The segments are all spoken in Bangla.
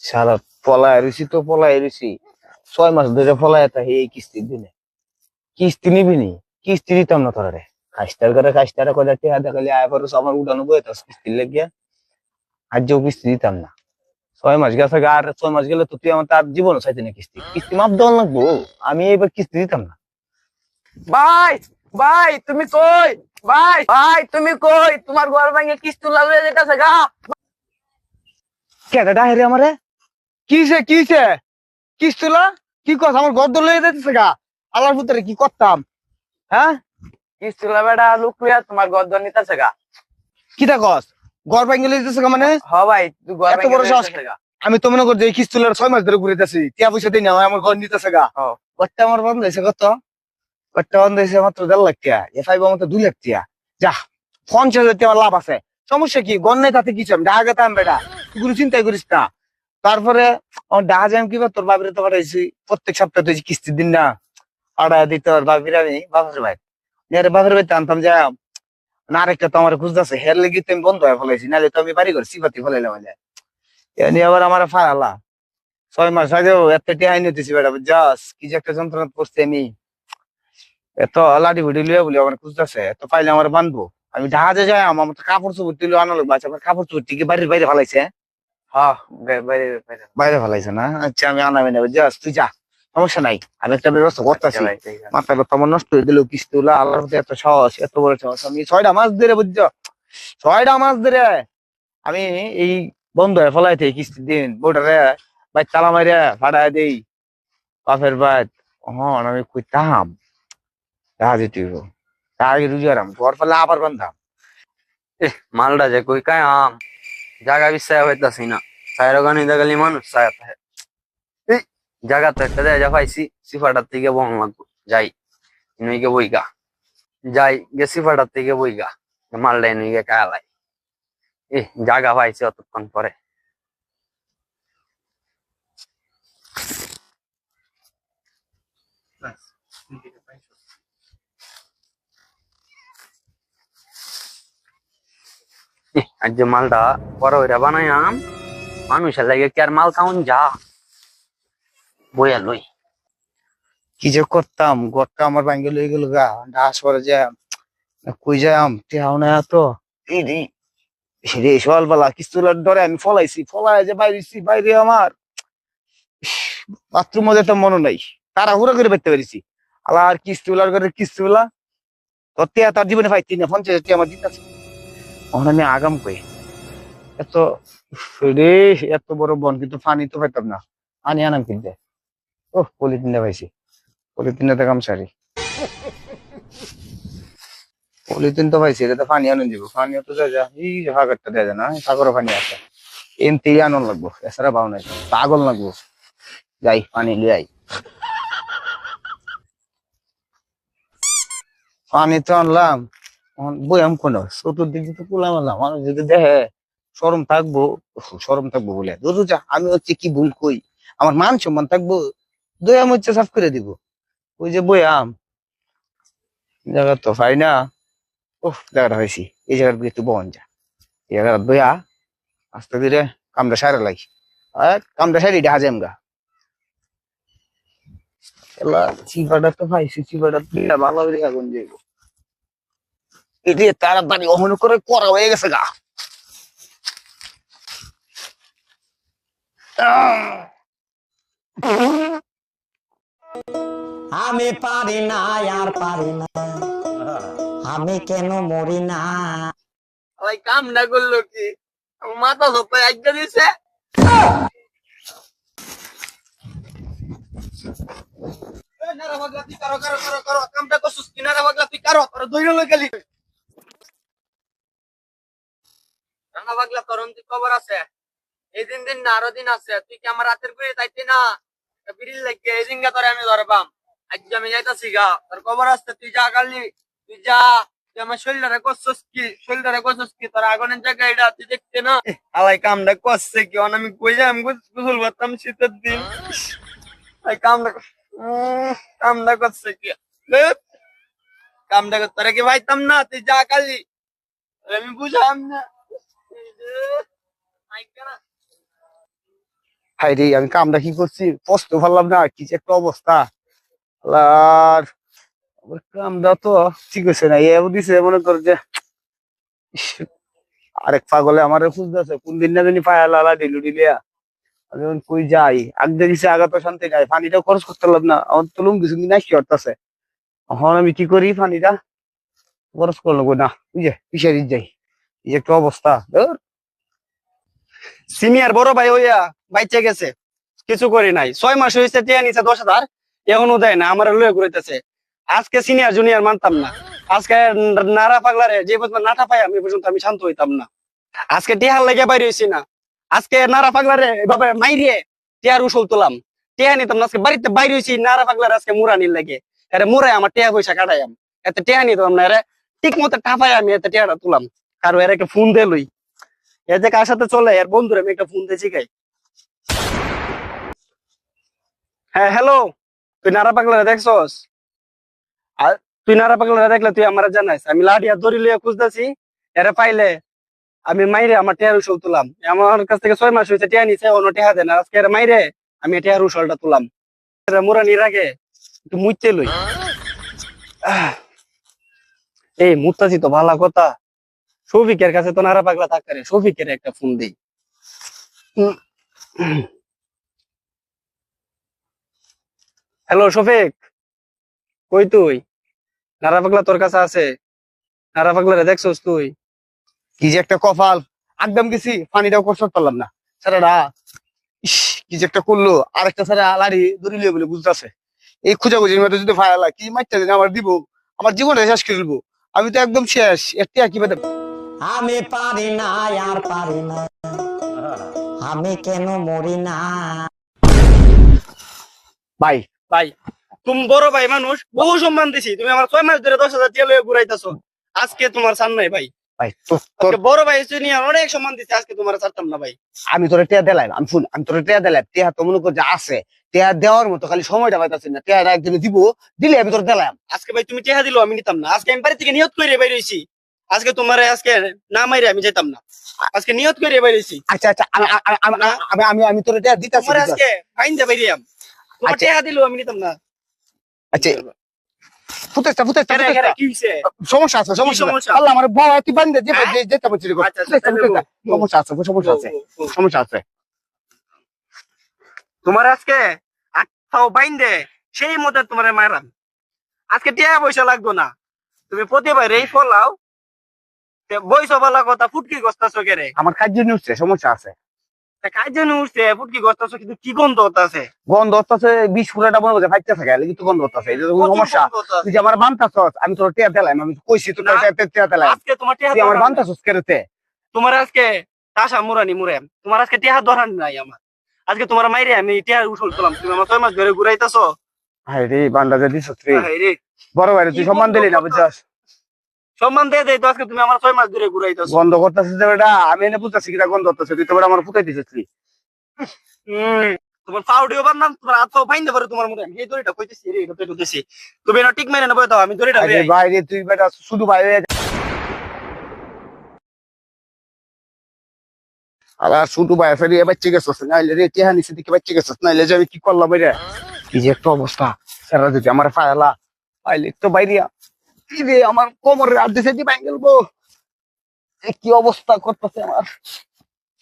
সারা পলায় রয়েছি তো পলায় রয়েছি 6 মাস ধরে পলায় তা এই কিস্তির দিনে কিস্তি নিবি নি কিস্তি দিতাম না তোরা রে খাইস্তার করে টেহা দেখালি আয় পরে আমার উঠানো বয়ে তো কিস্তির লেগে আজও কিস্তি দিতাম না 6 মাস গেছে আর 6 মাস গেলে তো তুই আমার তার জীবনও চাইতে না কিস্তি কিস্তি মাপ দেওয়া লাগবো আমি এবার কিস্তি দিতাম না ভাই ভাই তুমি কই ভাই ভাই তুমি কই তোমার ঘর ভাঙে কিস্তি লাগলে যেতেছে গা কেটা ডাহে আমারে কিসে কিসে কিস্তুলা কি কথা আমার ঘর দলে যেতেছে গা আল্লাহর পুত্রে কি করতাম হ্যাঁ কিস্তুলা বেটা লুক লইয়া তোমার ঘর দল নিতেছে গা কিটা কস ঘর ভাঙে যেতেছে মানে হ ভাই তুই ঘর এত ভাঙে বড় সাহস যেতেছে গা আমি তো মনে করছি এই কিস্তুলার 6 মাস ধরে ঘুরেতেছি টিয়া পয়সা দিই না আমার ঘর নিতেছে গা ও কটটা আমার বন্ধ হয়েছে কত কটটা বন্ধ হয়েছে মাত্র 1.5 লাখ টিয়া এফআই মতো 2 লাখ টিয়া যা 50,000 টাকা লাভ আছে সমস্যা কি গণ নেই তাতে কিছু আমি ডাহা গেতাম বেটা তুই কোনো চিন্তাই করিস না তারপরে আমার ডাহা যাই কি তোর বাবিরে তো পাঠাইছি প্রত্যেক সপ্তাহে তুই কিস্তির দিন না পাড়া দিতে ওর বাবির আমি বাপের ভাই বাপের ভাই আনতাম যা না আরেকটা তো আমার খুঁজতেছে হের লেগে তো আমি বন্ধ হয়ে ফেলাইছি নাহলে তো আমি বাড়ি করে সিপাতি ফেলাইলাম এনে আবার আমার ফাড়ালা 6 মাস আগেও এত টেহাই নিতেছি বেটা যাস কি যে একটা যন্ত্রণা করছি আমি এত লাঠি ভুটি লিয়ে বলি আমার খুঁজতেছে এত পাইলে আমার বানবো আমি জাহাজে যাই আমার তো কাপড় চোপড় তুলে আনা লাগবে আচ্ছা আমার কাপড় চোপড় টিকে বাড়ির বাইরে ফেলাইছে হ্যাঁ বাইরে বাইরে বাইরে ফেলাইছে না আচ্ছা আমি আনাবি না যাস তুই যা সমস্যা নাই আমি একটা ব্যবস্থা করতেছি মাথায় ব্যথা আমার নষ্ট হয়ে দিল কিস্তি হলো আল্লাহর প্রতি এত সাহস এত বড় সাহস আমি 6টা মাস ধরে বুঝছো 6টা মাস ধরে আমি এই বন্ধ হয়ে ফেলাইতে কিস্তির দিন বোর্ডারে ভাই তালা মারিয়া ফাড়ায় দেই বাপের বাদ হন আমি কইতাম জাহাজে তুই আগে রুজারাম ঘর ফেলে আবার বান্ধাম মালটা যে কই কায় আম জায়গা বিশ্বাস হইতাছি না সাইরো গানি দেখালি মানুষ সায়া থাকে এই জায়গা তো একটা দেয় যা পাইছি সিফাটার থেকে বং লাগবো যাই নইকে বইগা যাই গে সিফাটার থেকে বইগা মালটা নইকে কায়ালাই এ জায়গা পাইছি অতক্ষণ পরে আর যে মালটা বড় হইরা বানাই আম মানুষের লাগে কি আর মাল খাওন যা বইয়া লই কি যে করতাম ঘরটা আমার ভাঙ্গে লয়ে গেল গা ডাস পরে যে কই যাম টেহাও না তো এই রে সকালবেলা কিস্তুলার ধরে আমি ফলাই যে বাইরেছি বাইরে আমার বাথরুম মধ্যে তো মনে নাই তারা হুড়া করে বেরতে পেরেছি আলা আর কিস্তুলার করে কিস্তুলা তোর টিয়া তার জীবনে পাইতি না 50,000 টিয়া আমার দিতেছে এখন আমি আগাম কই এত রে এত বড় বন কিন্তু পানি তো পাইতাম না আনি আনাম কিনতে ও পলিথিনটা পাইছি পলিথিনটা কাম সারি পলিথিন তো পাইছি এটা তো পানি আনুন দিব পানিও তো যা এই সাগরটা দেয় না সাগরও পানি আছে এমতি আনন লাগবো এছাড়া পাও নাই পাগল লাগবো যাই পানি লিয়ে আই পানি তো আনলাম বয়াম কোন চতুর্দিকে তো কুলাম আনলাম মানুষ যদি দেখে সরম থাকবো বলে ধরু যা আমি হচ্ছে কি ভুল কই আমার মান সম্মান থাকবো দয়াম হচ্ছে সাফ করে দিব ওই যে বয়াম জায়গা তো পাই না ও জায়গাটা হয়েছি এই জায়গার দিকে একটু বহন যা এই জায়গাটা বয়া আস্তে ধীরে কামটা সারা লাগি কামটা সারি দেখা যায় গা এলা চিপাটা তো পাইছি চিপাটা ভালো করে আগুন যাইব এটি তাড়াতাড়ি অমন করে করা হয়ে গেছে গা আমি পারি না আর পারি না আমি কেন মরি না ওই কাম না করলো কি আমার মাথা ধোপে আজ্ঞা দিছে কামটা করছিস কিনারা বাগলা তুই কারো তোর দইরা লই গেলি রানা বাগলা তোর অন্তি খবর আছে এই দিন না আরো দিন আছে তুই কি আমার রাতের করে তাইতে না বিড়িল লাগে এই দিনটা তোরে আমি ধরবাম আজ আমি যাইতাছি গা তোর খবর আছে তুই যা কালি তুই যা তুই আমার শরীরটারে করছিস কি তোর আগুনের জায়গা এটা তুই দেখতে না আলাই কামটা করছে কি আমি কই যাই আমি গোসল করতাম শীতের দিন এই কামটা করছে কি কামটা তোরা কি পাইতাম না তুই যা কালি আমি বুঝাম না হাই রে, আমি কামটা কি করছি কষ্ট পারলাম না, কি যে একটা অবস্থা। আল্লাহর, আমার কামটা তো ঠিক হয়েছে না, এ দিছে মনে কর যে ইস, আরেক পাগলে আমার খুঁজতেছে কোন দিন না জানি পায়া লালা দিলু দিলিয়া। আমি এখন কই যাই, আগতে দিছে আগা তো শান্তি নাই, পানিটাও খরচ করতে পারলাম না, আমার তো লুম কিছু নাই কি করতেছে। এখন আমি কি করি, পানিটা খরচ করলো না, বুঝে পিসারি যাই, এই যে একটা অবস্থা। ধুর। সিনিয়র বড় ভাই হইয়া বাইচে গেছে, কিছু করি নাই। 6 মাস হয়েছে, টিয়া নিছে 10,000, এখনো দেয় না, আমার লয়ে ঘুরাইতেছে। আজকে সিনিয়র জুনিয়র মানতাম না, আজকে নারা পাগলারে যে পর্যন্ত নাটা পাই আমি পর্যন্ত আমি শান্ত হইতাম না। আজকে টিহার লেগে বাইরে হইছি না, আজকে নারা পাগলারে এভাবে মাইরিয়ে টিয়ার উসল তুলাম। টিয়া নিতাম না, আজকে বাড়িতে বাইরে হইছি নারা পাগলারে আজকে মুরানির লাগে। আরে মুরাই আমার টিয়া পয়সা কাটাইম, এতে টিয়া নিতাম না, এরে ঠিক মতো টাপাই আমি এতে টিয়াটা তুলাম। কারো এর একটা ফোন দিয়ে লই, এ যে কার সাথে চলে এর বন্ধুরা আমি একটা ফোন দিয়ে শিখাই। হ্যাঁ হ্যালো, তুই নারা পাগলারে দেখছস? আর তুই নারা পাগলারে দেখলে তুই আমার জানাইস, আমি লাঠিয়া দড়ি লইয়া খুঁজতেছি, এরা পাইলে আমি মাইরে আমার টেহার উসল তুলাম। আমার কাছ থেকে 6 মাস হয়েছে টেহা নিছে, অন্য টেহা দেন, আজকে এরা মাইরে আমি টেহার উসলটা তুলাম। এরা মুরানির আগে একটু মুইতে লই। আহ, এই মুতাছি তো ভালো কথা, শফিকের কাছে তো নারা পাগলা থাকতে রে, শফিকের একটা ফোন দিই। হ্যালো শফিক, কই তুই? নারা পাগলা তোর কাছে আছে? নারা পাগলা রে দেখছস তুই? কি যে একটা কপাল, একদম গেছি পানিটাও খরচ করতে পারলাম না স্যারেরা। ইস, কি যে একটা করলো, আরেকটা স্যার লাড়ি দড়ি লিয়ে বলে বুঝতেছে। এই খোঁজাখুঁজির মধ্যে যদি ফায়ালা কি মারতে দিন আমার দিব, আমার জীবনটা শেষ করে দিবো। আমি তো একদম শেষ, একটা কি বাদে। আমি পারি না আর পারি না, আমি কেন মরি না। ভাই ভাই তুমি বড় ভাই মানুষ, বহু সম্মান দিছি, তুমি আমার 6 মাস ধরে 10,000 টিয়া লইয়া ঘুরাইতেছো, আজকে তোমার সান নাই ভাই। ভাই তোর আজকে বড় ভাই নিয়ে অনেক সম্মান দিছি, আজকে তোমার ছাড়তাম না ভাই। আমি তোরে টিয়া দিলাম, আমি শুন, আমি তোরে টিয়া দিলাম, টিয়া তো মনে কর যে আছে, টিয়া দেওয়ার মতো খালি সময়টা পাইতাছি না, টিয়া একদিন দিব, দিলে আমি তোর দিলাম। আজকে ভাই তুমি টেহা দিলো আমি নিতাম না, আজকে আমি বাড়ি থেকে নিয়ত করে বাইরে হইছি, আজকে তোমার আজকে না মাইরে আমি যেতাম না, আজকে নিয়ত করে বাইরে হইছি। আচ্ছা আচ্ছা, আমি তোরে টিয়া দিতাছি। তোমার আজকে ফাইন দে বাইরে তোমার আচ্ছা। টেহা দিলো আমি নিতাম না। আচ্ছা ফুটেস্তা ফুটেস্তা কেরে কেরে কি হইছে? সমস্যা আছে, সমস্যা সমস্যা? আল্লাহ আমার বউ তুই বান্ধে যে হ্যাঁ? যেতে বলছিস আচ্ছা, আচ্ছা, তাহলে বউ। সমস্যা আছে, সমস্যা আছে, সমস্যা আছে। তোমার আজকে আটটাও বাইন দে সেই মতে তোমার মারাম, আজকে টেহা পয়সা লাগতো না, তুমি প্রতিবার এই ফলাও বইস বলা কথা ফুটকি গস্তাছো কেরে? আমার খাদ্য নিচ্ছে, সমস্যা আছে। কাজ জন্য উঠছে ফুটকি গস্তাছো, কিন্তু কি গন্ধ হতাছে? গন্ধ হচ্ছে, বিষ ফুটাটা মনে করছে ফাইতে থাকে, কিন্তু গন্ধ হচ্ছে, এই যে সমস্যা। তুই যে আমার বান্তাছস, আমি তোর টিয়া দিলাম, আমি কইছি তোর না। টিয়া দিলাম, আজকে তোমার টেহা তুই আমার দরকার নাই। বান্তাছস কেরেতে। তোমার আজকে তাসা মুরানি মুরাম, তোমার আজকে টেহা দরকার নাই আমার, আজকে তোমার মাইরে আমি টেহা উসল করলাম, তুমি আমার 6 মাস ধরে ঘুরাইতেছো। হাই রে বান্দা যে দিছস রে, রে বড় ভাই তুই সম্মান দিলি না, বুঝছস? সম্মান দিয়ে দেয় তো, আজকে তুমি আমার 6 মাস ধরে ঘুরাইতেছো। গন্ধ করতেছিস যে বেটা, আমি এনে বুঝতেছি কিটা গন্ধ হতেছে, তুই তো বেটা আমার ফুটাই দিছিস। তোমার পাউডিও বান্ধাম, তোমার হাত পাও ফাইন দেবো তোমার মনে, এই দড়িটা কইতেছি রে, এটা কইতেছি, তুমি এটা ঠিক মেরে নেবো, দাও আমি দড়িটা আরে ভাই রে, তুই বেটা শুধু ভাই হয়ে যা। আলা শুধু ভাই ফেরি বাচ্চা গেছস, নাইলে রে টিয়া নিছে দিকে বাচ্চা গেছস, নাইলে যে আমি কি করলাম রে। কি যে একটা অবস্থা, সারা যদি আমার ফায়ালা আইলে তো বাইরিয়া কি রে, আমার কোমরে আর দিছে দি ভাঙ গেলবো। কি অবস্থা করতেছে আমার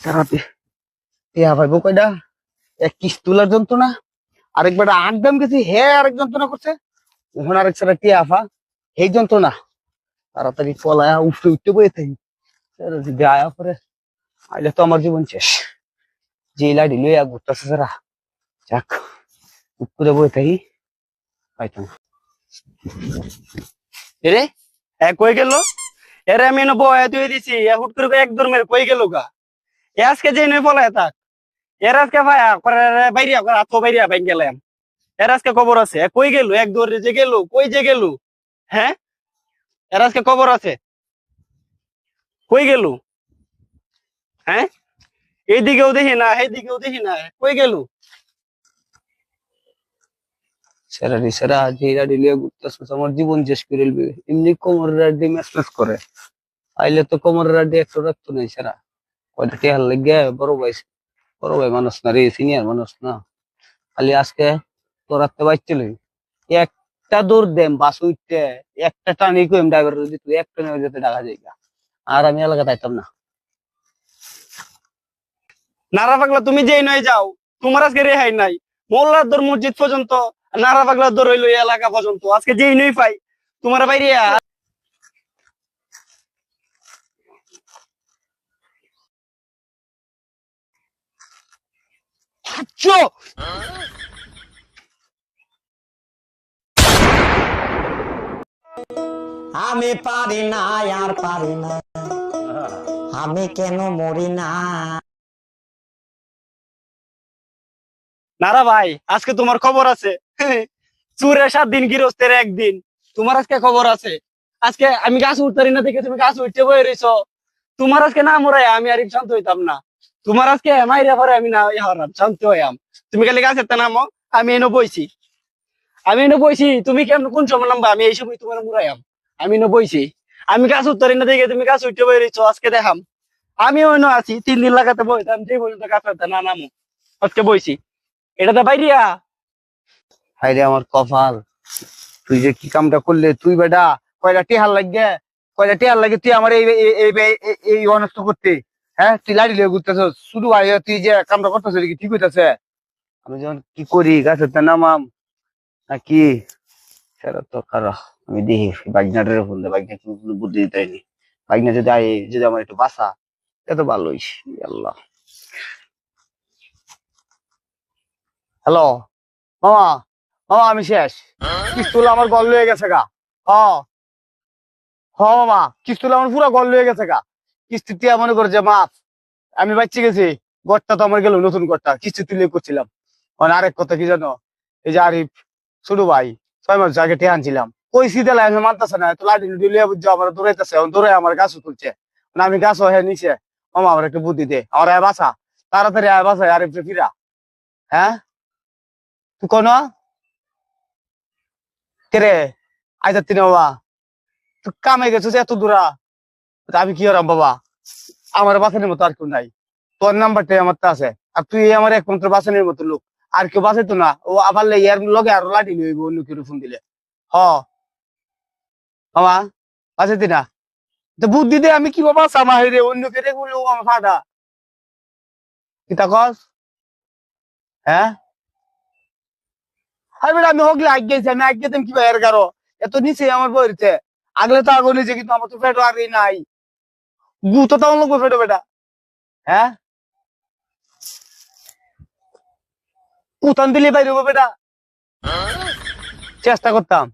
সারাতে। টিয়া ভাইবো কয়টা, এক কিস তোলার যন্ত্রণা, আরেক বেটা একদম গেছি হে আরেক যন্ত্রণা করছে, ওখানে আরেক সারা টিয়া আফা এই যন্ত্রণা। তাড়াতাড়ি পলায়া উঠতে উঠতে বয়ে থাকি, যদি আয়া পরে আইলে তো আমার জীবন শেষ। যে লাডি লইয়া ঘুরতেছে সারা, যাক উপরে বয়ে থাকি পাইতো না। রে কই গেল? এরে আমি এনে বয়া তুই দিছি, হুট করে এক দরমের কই গেল গা? আজকে যে নই ফলায় থাক, এর আজকে ভাইয়া করে বাইরিয়া করে হাত বাইরিয়া বাইন গেলাম, এর আজকে খবর আছে, কই গেল এক দৌড়ে যে গেল, কই যে গেল? হ্যাঁ, এর আজকে খবর আছে, কই গেল? হ্যাঁ, এইদিকেও দেখি না, এইদিকেও দেখি না, কই গেল? সেরা রে সেরা, যে লাডি লইয়া ঘুরতেছে আমার জীবন শেষ করে ফেলবে। এমনি কোমরের রাড্ডি ম্যাচ করে, আইলে তো কোমরের রাড্ডি একশো রাখতো নাই সেরা, কয়টা টিয়ার লেগে বড় ভাই বড় ভাই মানুষ না রে, সিনিয়র মানুষ না। খালি আজকে তোর হাতে বাইছিল একটা দৌড় দেম বাস উঠতে, একটা টানি কইম ড্রাইভার যদি তুই একটা নিয়ে যেতে টাকা যাই আর আমি এলাকা তাইতাম না। নারা পাগলা তুমি যেই নয় যাও, তোমার আজকে রেহাই নাই। মোল্লার দর মসজিদ পর্যন্ত, নারা পাগলার দর হইলো এই এলাকা পর্যন্ত। আজকে যেই নই পাই তোমার বাইরে চো আমি পারি না আর পারি না, আমি কেন মরি না। নারা ভাই আজকে তোমার খবর আছে। চুরে 7 দিন গৃহস্থের একদিন। তোমার আজকে খবর আছে। আজকে আমি গাছ উঠতারি না দেখে তুমি গাছ উঠতে বয়ে রইছো। তোমার আজকে না মরাই আমি আর শান্ত হইতাম না। তোমার আজকে মাইরা পরে আমি না হারাম শান্ত হইয়াম। তুমি খালি গাছের তা নামো, আমি এনে বইছি। আমি এনে বইছি, তুমি কেমন কোন সময় নামবা আমি এই সময় তোমার মুরাইয়াম। আমি এনে বইছি। আমি গাছ উঠতারি না দেখে তুমি গাছ উঠতে বয়ে রইছো, আজকে দেখাম। আমি অন্য আছি 3 দিন লাগাতে বইতাম, যে পর্যন্ত গাছ উঠতে না নামো। আজকে বইছি, এটা তো বাইরিয়া। হাইরে আমার কপাল, তুই যে কি কামটা করলে, তুই বেটা কয়টা টেহার লাগে তুই আমার এই অনষ্ট করতে। হ্যাঁ তুই লাড়ি লিয়ে ঘুরতেছ শুধু ভাই, তুই যে কামটা করতেছ কি ঠিক হইতেছে? আমি যখন কি করি গাছের তা নামাম নাকি সেটা তো খারাপ। আমি দেখি বাগনাটারে ফোন দেয়, বাগনা কোনো বুদ্ধি দিতে হয়নি। বাগনা যদি যদি আমার একটু বাঁচা এত ভালোই। আল্লাহ, হ্যালো মামা, মামা আমি শেষ। পিস্তল আমার গল হয়ে গেছে গা। হ হ মামা, কিস্তুল আমার পুরো গল হয়ে গেছে গা। কিস্তি টিয়া মনে করে যে মাছ আমি বাচ্চা গেছি। গড়টা তো আমার গেল নতুন গড়টা, কিস্তি তুলে করছিলাম। মানে আরেক কথা কি জানো, এই যে আরিফ ছোট ভাই 6 মাস আগে টিয়া আনছিলাম, ওই সিধে আমি মানতেছে না, তো লাঠি লুটিয়ে বুঝছো আমার দৌড়াইতেছে, দৌড়ে আমার গাছ তুলছে। মানে আমি গাছও হ্যাঁ নিচে। মামা আমার একটু বুদ্ধি দে, আমার আয় বাসা, তাড়াতাড়ি আয় বাসা আরিফ ফিরা। হ্যাঁ তুই কোন কে আই যাচ্ছি না বাবা, তুই কামে গেছো যে এত দূরা, তা আমি কি হলাম বাবা? আমার বাঁচানোর মতো আর কেউ নাই, তোর নাম্বারটাই আমার তা আছে। আর তুই আমার একমাত্র বাঁচানোর মতো লোক, আর কেউ বাঁচাইতো না। ও আবার ইয়ার লগে আরো লাঠি লইব অন্য কেউ ফোন দিলে। হ মামা বাঁচাইতি না, তো বুদ্ধি দে আমি কি বাবা সামা রে অন্য কে রে গুলো আমার ফাটা কি তা কস? হ্যাঁ হাই বেটা আমি হগলে আগ গেছি, আমি আগ গেতাম কি ভাই এর গারো এত নিচে আমার বইতে। আগলে তো আগুন নিচে, কিন্তু আমার তো পেটো আর নাই, গু তো তাও লোক পেটো বেটা। হ্যাঁ উতান দিলে বাইরে বেটা, চেষ্টা করতাম।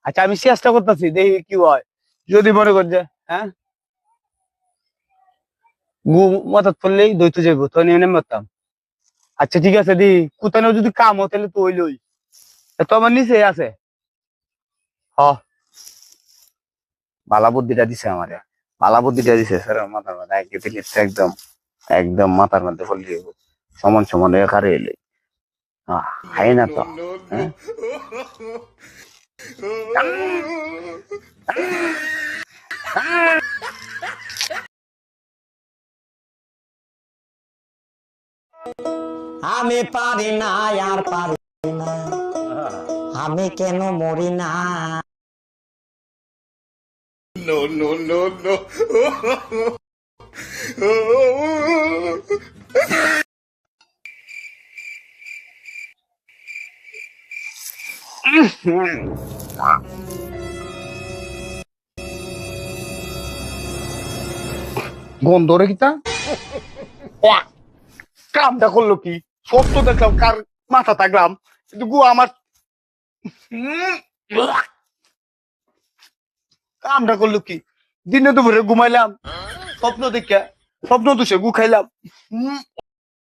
আচ্ছা আমি চেষ্টা করতেছি, দেখি কি হয়। যদি মনে কর যে হ্যাঁ গু মাথাত পড়লেই দইতে যাইব, তো নিয়ে নেমে করতাম। আচ্ছা ঠিক আছে দি, কোথাও যদি কাম হয় তাহলে তো হইলই, তো আমার নিচে আছে। হ বালা বুদ্ধিটা দিছে আমারে, বালা বুদ্ধিটা দিছে স্যার মাথার মধ্যে একদম একদম মাথার মধ্যে পড়লি সমান সমান একারে এলে হাই না তো। হ্যাঁ আমি পারি না আর পারি না, আমি কেন মরি না। গন্ধ রে কিতা কামটা করলো কি? সব তো দেখলাম কার মাথা থাকলাম, কিন্তু গু আমার কামটা করলো কি? দিনে দুপুরে ঘুমাইলাম, স্বপ্ন দেখে স্বপ্ন দুষে গু খাইলাম।